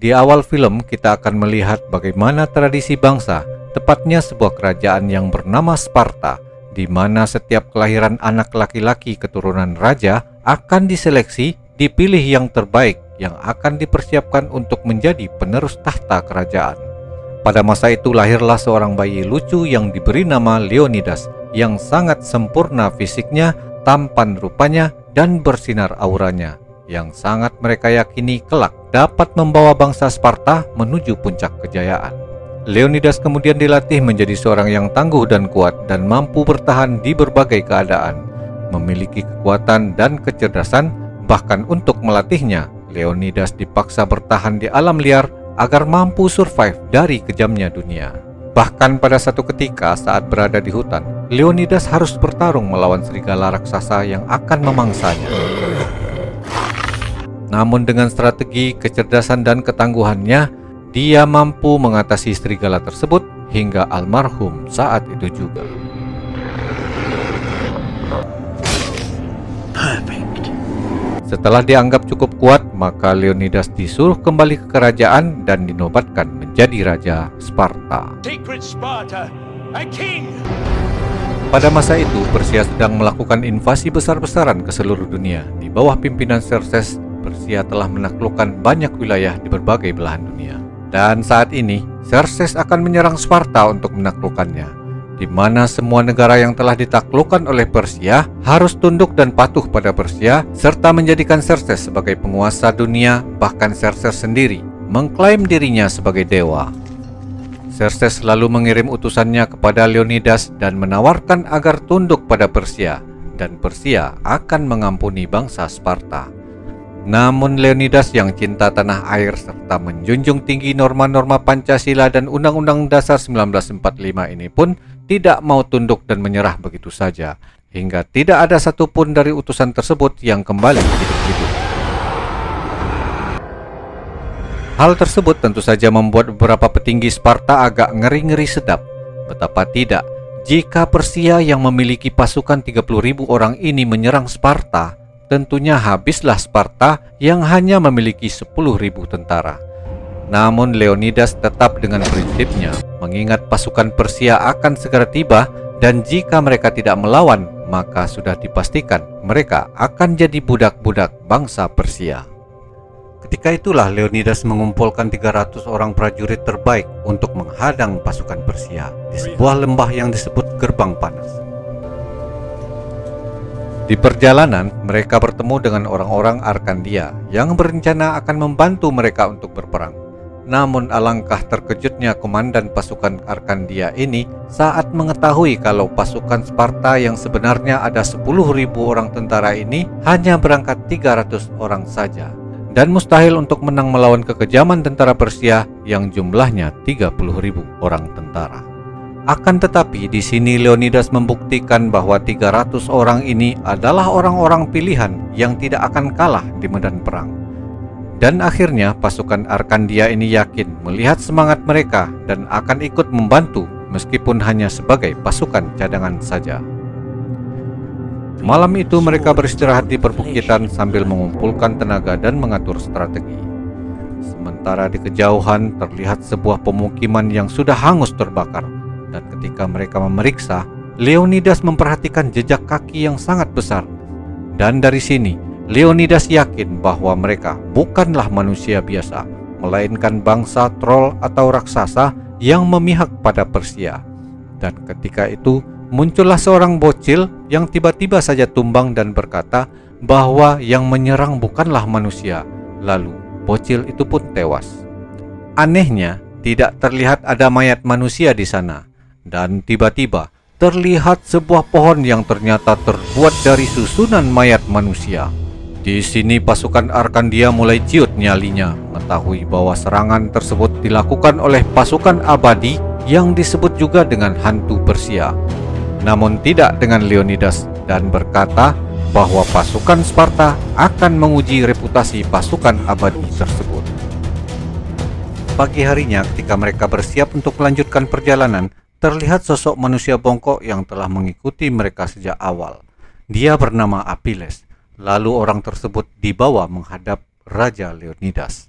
Di awal film kita akan melihat bagaimana tradisi bangsa, tepatnya sebuah kerajaan yang bernama Sparta, di mana setiap kelahiran anak laki-laki keturunan raja akan diseleksi, dipilih yang terbaik yang akan dipersiapkan untuk menjadi penerus tahta kerajaan. Pada masa itu lahirlah seorang bayi lucu yang diberi nama Leonidas, yang sangat sempurna fisiknya, tampan rupanya, dan bersinar auranya, yang sangat mereka yakini kelak dapat membawa bangsa Sparta menuju puncak kejayaan. Leonidas kemudian dilatih menjadi seorang yang tangguh dan kuat dan mampu bertahan di berbagai keadaan, memiliki kekuatan dan kecerdasan. Bahkan untuk melatihnya, Leonidas dipaksa bertahan di alam liar agar mampu survive dari kejamnya dunia. Bahkan pada satu ketika saat berada di hutan, Leonidas harus bertarung melawan serigala raksasa yang akan memangsanya. Namun dengan strategi, kecerdasan, dan ketangguhannya, dia mampu mengatasi serigala tersebut hingga almarhum saat itu juga. Perfect. Setelah dianggap cukup kuat, maka Leonidas disuruh kembali ke kerajaan dan dinobatkan menjadi Raja Sparta. Sacred Sparta, a king! Pada masa itu, Persia sedang melakukan invasi besar-besaran ke seluruh dunia. Di bawah pimpinan Xerxes, Persia telah menaklukkan banyak wilayah di berbagai belahan dunia. Dan saat ini, Xerxes akan menyerang Sparta untuk menaklukkannya, di mana semua negara yang telah ditaklukkan oleh Persia harus tunduk dan patuh pada Persia, serta menjadikan Xerxes sebagai penguasa dunia. Bahkan Xerxes sendiri mengklaim dirinya sebagai dewa. Xerxes lalu mengirim utusannya kepada Leonidas dan menawarkan agar tunduk pada Persia, dan Persia akan mengampuni bangsa Sparta. Namun Leonidas yang cinta tanah air serta menjunjung tinggi norma-norma Pancasila dan Undang-Undang Dasar 1945 ini pun tidak mau tunduk dan menyerah begitu saja, hingga tidak ada satupun dari utusan tersebut yang kembali hidup-hidup. Hal tersebut tentu saja membuat beberapa petinggi Sparta agak ngeri-ngeri sedap. Betapa tidak, jika Persia yang memiliki pasukan 30.000 orang ini menyerang Sparta, tentunya habislah Sparta yang hanya memiliki 10.000 tentara. Namun Leonidas tetap dengan prinsipnya, mengingat pasukan Persia akan segera tiba, dan jika mereka tidak melawan, maka sudah dipastikan mereka akan jadi budak-budak bangsa Persia. Ketika itulah Leonidas mengumpulkan 300 orang prajurit terbaik untuk menghadang pasukan Persia di sebuah lembah yang disebut Gerbang Panas. Di perjalanan, mereka bertemu dengan orang-orang Arkandia yang berencana akan membantu mereka untuk berperang. Namun alangkah terkejutnya komandan pasukan Arkandia ini saat mengetahui kalau pasukan Sparta yang sebenarnya ada 10.000 orang tentara ini hanya berangkat 300 orang saja, dan mustahil untuk menang melawan kekejaman tentara Persia yang jumlahnya 30.000 orang tentara. Akan tetapi di sini Leonidas membuktikan bahwa 300 orang ini adalah orang-orang pilihan yang tidak akan kalah di medan perang. Dan akhirnya pasukan Arkandia ini yakin melihat semangat mereka dan akan ikut membantu meskipun hanya sebagai pasukan cadangan saja. Malam itu mereka beristirahat di perbukitan sambil mengumpulkan tenaga dan mengatur strategi. Sementara di kejauhan terlihat sebuah pemukiman yang sudah hangus terbakar. Dan ketika mereka memeriksa, Leonidas memperhatikan jejak kaki yang sangat besar. Dan dari sini, Leonidas yakin bahwa mereka bukanlah manusia biasa, melainkan bangsa troll atau raksasa yang memihak pada Persia. Dan ketika itu, muncullah seorang bocil yang tiba-tiba saja tumbang dan berkata bahwa yang menyerang bukanlah manusia. Lalu, bocil itu pun tewas. Anehnya, tidak terlihat ada mayat manusia di sana. Dan tiba-tiba terlihat sebuah pohon yang ternyata terbuat dari susunan mayat manusia. Di sini pasukan Arkandia mulai ciut nyalinya, mengetahui bahwa serangan tersebut dilakukan oleh pasukan abadi yang disebut juga dengan hantu Persia. Namun tidak dengan Leonidas, dan berkata bahwa pasukan Sparta akan menguji reputasi pasukan abadi tersebut. Pagi harinya ketika mereka bersiap untuk melanjutkan perjalanan, terlihat sosok manusia bongkok yang telah mengikuti mereka sejak awal. Dia bernama Apilles. Lalu orang tersebut dibawa menghadap Raja Leonidas.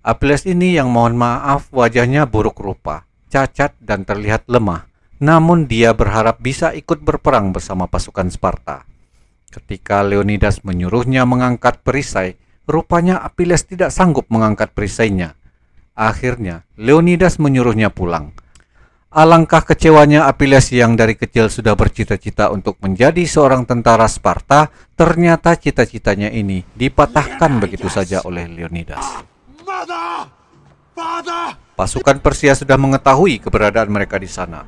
Apelles ini yang mohon maaf wajahnya buruk rupa, cacat dan terlihat lemah. Namun dia berharap bisa ikut berperang bersama pasukan Sparta. Ketika Leonidas menyuruhnya mengangkat perisai, rupanya Apelles tidak sanggup mengangkat perisainya. Akhirnya Leonidas menyuruhnya pulang. Alangkah kecewanya Apelles yang dari kecil sudah bercita-cita untuk menjadi seorang tentara Sparta, ternyata cita-citanya ini dipatahkan begitu saja oleh Leonidas. Pasukan Persia sudah mengetahui keberadaan mereka di sana.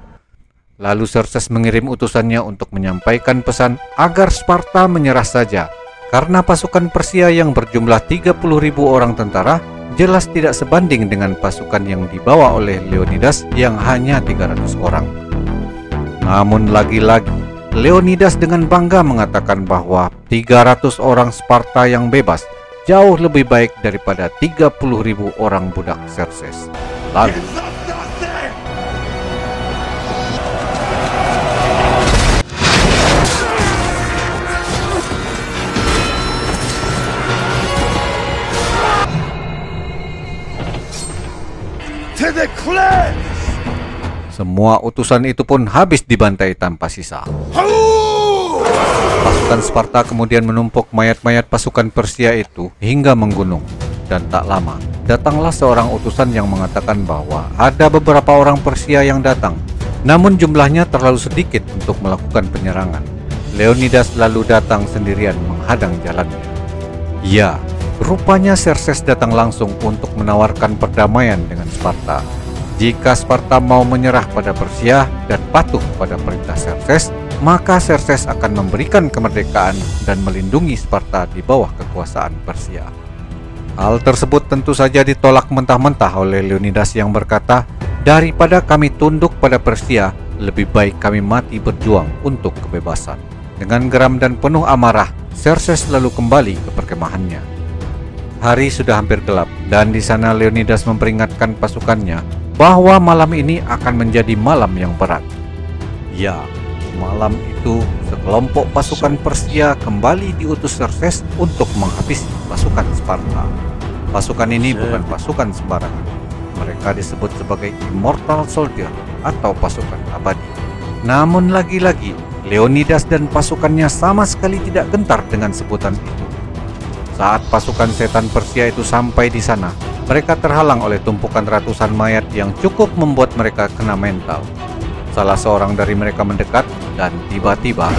Lalu Xerxes mengirim utusannya untuk menyampaikan pesan agar Sparta menyerah saja, karena pasukan Persia yang berjumlah 30.000 orang tentara jelas tidak sebanding dengan pasukan yang dibawa oleh Leonidas yang hanya 300 orang. Namun lagi-lagi, Leonidas dengan bangga mengatakan bahwa 300 orang Sparta yang bebas jauh lebih baik daripada 30.000 orang budak Xerxes. Lalu, semua utusan itu pun habis dibantai tanpa sisa. Pasukan Sparta kemudian menumpuk mayat-mayat pasukan Persia itu hingga menggunung. Dan tak lama, datanglah seorang utusan yang mengatakan bahwa ada beberapa orang Persia yang datang, namun jumlahnya terlalu sedikit untuk melakukan penyerangan. Leonidas lalu datang sendirian menghadang jalannya. Ya, rupanya Xerxes datang langsung untuk menawarkan perdamaian dengan Sparta. Jika Sparta mau menyerah pada Persia dan patuh pada perintah Xerxes, maka Xerxes akan memberikan kemerdekaan dan melindungi Sparta di bawah kekuasaan Persia. Hal tersebut tentu saja ditolak mentah-mentah oleh Leonidas yang berkata, daripada kami tunduk pada Persia, lebih baik kami mati berjuang untuk kebebasan. Dengan geram dan penuh amarah, Xerxes lalu kembali ke perkemahannya. Hari sudah hampir gelap, dan di sana Leonidas memperingatkan pasukannya bahwa malam ini akan menjadi malam yang berat. Ya, malam itu sekelompok pasukan Persia kembali diutus Xerxes untuk menghabisi pasukan Sparta. Pasukan ini bukan pasukan sembarangan. Mereka disebut sebagai Immortal Soldier atau pasukan abadi. Namun lagi-lagi, Leonidas dan pasukannya sama sekali tidak gentar dengan sebutan itu. Saat pasukan setan Persia itu sampai di sana, mereka terhalang oleh tumpukan ratusan mayat yang cukup membuat mereka kena mental. Salah seorang dari mereka mendekat dan tiba-tiba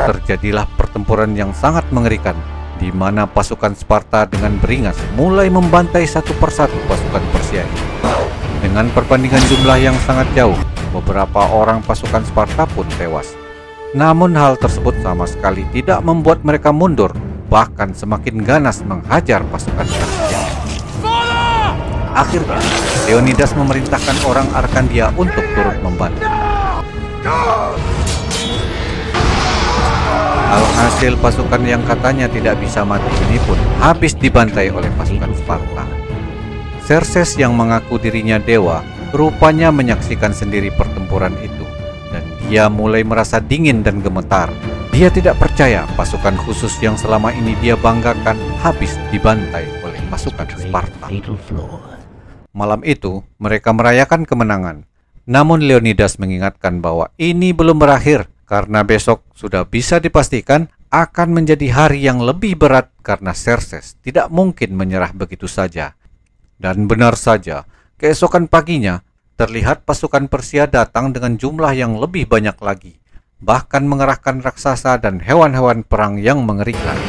terjadilah pertempuran yang sangat mengerikan, di mana pasukan Sparta dengan beringas mulai membantai satu persatu pasukan Persia itu. Dengan perbandingan jumlah yang sangat jauh, beberapa orang pasukan Sparta pun tewas. Namun hal tersebut sama sekali tidak membuat mereka mundur, bahkan semakin ganas menghajar pasukan Persia. Akhirnya, Leonidas memerintahkan orang Arkandia untuk turut membantu. Alhasil pasukan yang katanya tidak bisa mati ini pun habis dibantai oleh pasukan Sparta. Xerxes yang mengaku dirinya dewa, rupanya menyaksikan sendiri pertempuran itu, dan dia mulai merasa dingin dan gemetar. Dia tidak percaya pasukan khusus yang selama ini dia banggakan habis dibantai oleh pasukan Sparta. Malam itu, mereka merayakan kemenangan. Namun Leonidas mengingatkan bahwa ini belum berakhir, karena besok sudah bisa dipastikan akan menjadi hari yang lebih berat karena Xerxes tidak mungkin menyerah begitu saja. Dan benar saja, keesokan paginya, terlihat pasukan Persia datang dengan jumlah yang lebih banyak lagi, bahkan mengerahkan raksasa dan hewan-hewan perang yang mengerikan.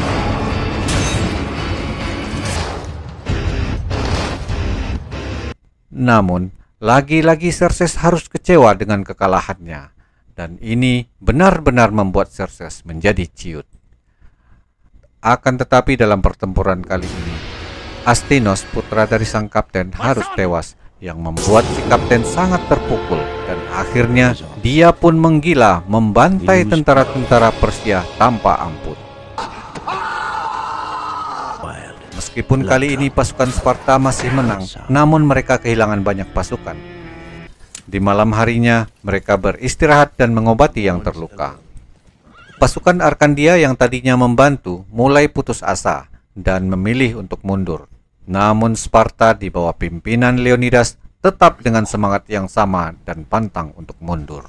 Namun, lagi-lagi Xerxes harus kecewa dengan kekalahannya, dan ini benar-benar membuat Xerxes menjadi ciut. Akan tetapi dalam pertempuran kali ini, Astinos, putra dari sang kapten, harus tewas, yang membuat si kapten sangat terpukul, dan akhirnya dia pun menggila membantai tentara-tentara Persia tanpa ampun. Meskipun kali ini pasukan Sparta masih menang, namun mereka kehilangan banyak pasukan. Di malam harinya, mereka beristirahat dan mengobati yang terluka. Pasukan Arkandia yang tadinya membantu mulai putus asa dan memilih untuk mundur. Namun Sparta di bawah pimpinan Leonidas tetap dengan semangat yang sama dan pantang untuk mundur.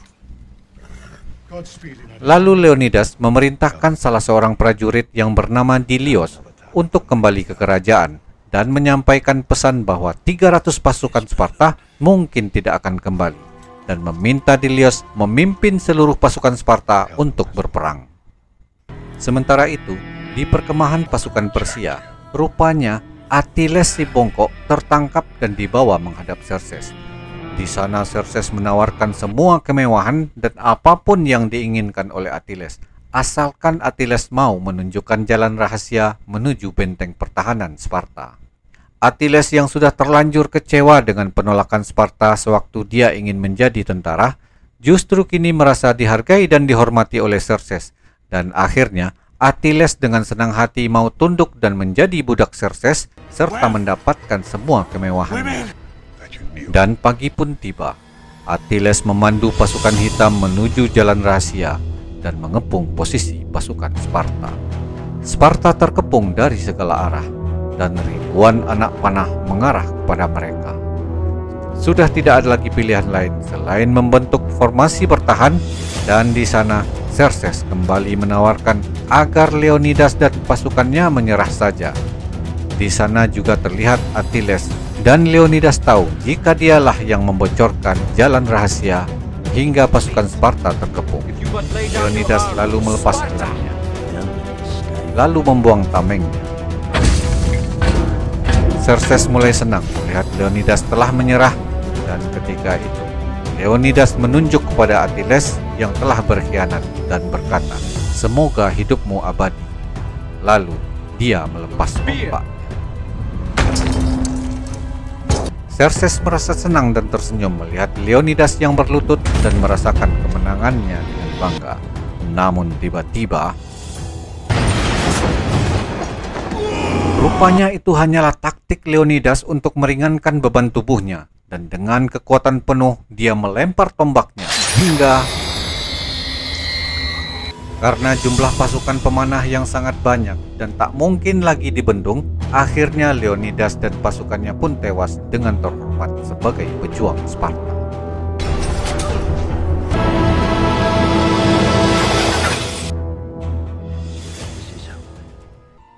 Lalu Leonidas memerintahkan salah seorang prajurit yang bernama Dilios untuk kembali ke kerajaan dan menyampaikan pesan bahwa 300 pasukan Sparta mungkin tidak akan kembali, dan meminta Dilios memimpin seluruh pasukan Sparta untuk berperang. Sementara itu, di perkemahan pasukan Persia, rupanya Achilles si bongkok tertangkap dan dibawa menghadap Xerxes. Di sana Xerxes menawarkan semua kemewahan dan apapun yang diinginkan oleh Achilles, asalkan Achilles mau menunjukkan jalan rahasia menuju benteng pertahanan Sparta. Achilles yang sudah terlanjur kecewa dengan penolakan Sparta sewaktu dia ingin menjadi tentara, justru kini merasa dihargai dan dihormati oleh Xerxes, dan akhirnya Achilles dengan senang hati mau tunduk dan menjadi budak Xerxes serta mendapatkan semua kemewahannya. Dan pagi pun tiba. Achilles memandu pasukan hitam menuju jalan rahasia dan mengepung posisi pasukan Sparta. Sparta terkepung dari segala arah dan ribuan anak panah mengarah kepada mereka. Sudah tidak ada lagi pilihan lain selain membentuk formasi bertahan, dan di sana Xerxes kembali menawarkan agar Leonidas dan pasukannya menyerah saja. Di sana juga terlihat Achilles, dan Leonidas tahu jika dialah yang membocorkan jalan rahasia hingga pasukan Sparta terkepung. Leonidas lalu melepas pedangnya, lalu membuang tamengnya. Xerxes mulai senang melihat Leonidas telah menyerah, dan ketika itu Leonidas menunjuk kepada Achilles yang telah berkhianat dan berkata, "Semoga hidupmu abadi." Lalu dia melepas tombaknya. Xerxes merasa senang dan tersenyum melihat Leonidas yang berlutut dan merasakan kemenangannya dengan bangga. Namun tiba-tiba, rupanya itu hanyalah taktik Leonidas untuk meringankan beban tubuhnya, dan dengan kekuatan penuh dia melempar tombaknya hingga karena jumlah pasukan pemanah yang sangat banyak dan tak mungkin lagi dibendung, akhirnya Leonidas dan pasukannya pun tewas dengan terhormat sebagai pejuang Sparta.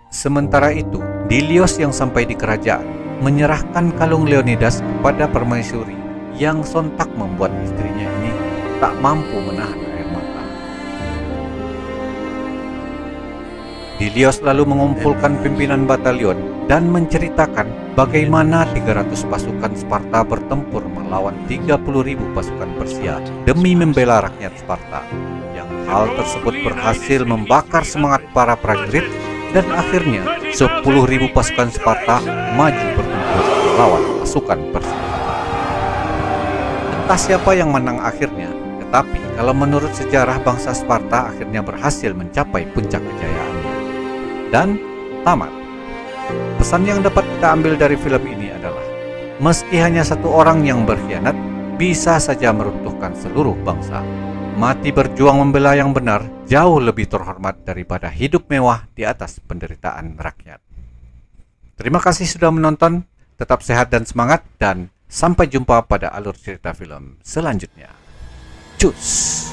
Sementara itu, Dilios yang sampai di kerajaan menyerahkan kalung Leonidas kepada permaisuri yang sontak membuat istrinya ini tak mampu menahan air mata. Dilios lalu mengumpulkan pimpinan batalion dan menceritakan bagaimana 300 pasukan Sparta bertempur melawan 30.000 pasukan Persia demi membela rakyat Sparta. Yang hal tersebut berhasil membakar semangat para prajurit, dan akhirnya 10.000 pasukan Sparta maju bertempur melawan pasukan Persia. Entah siapa yang menang akhirnya, tetapi kalau menurut sejarah bangsa Sparta akhirnya berhasil mencapai puncak kejayaannya. Dan tamat. Pesan yang dapat kita ambil dari film ini adalah, meski hanya satu orang yang berkhianat, bisa saja meruntuhkan seluruh bangsa. Mati berjuang membela yang benar jauh lebih terhormat daripada hidup mewah di atas penderitaan rakyat. Terima kasih sudah menonton, tetap sehat dan semangat, dan sampai jumpa pada alur cerita film selanjutnya. Cus!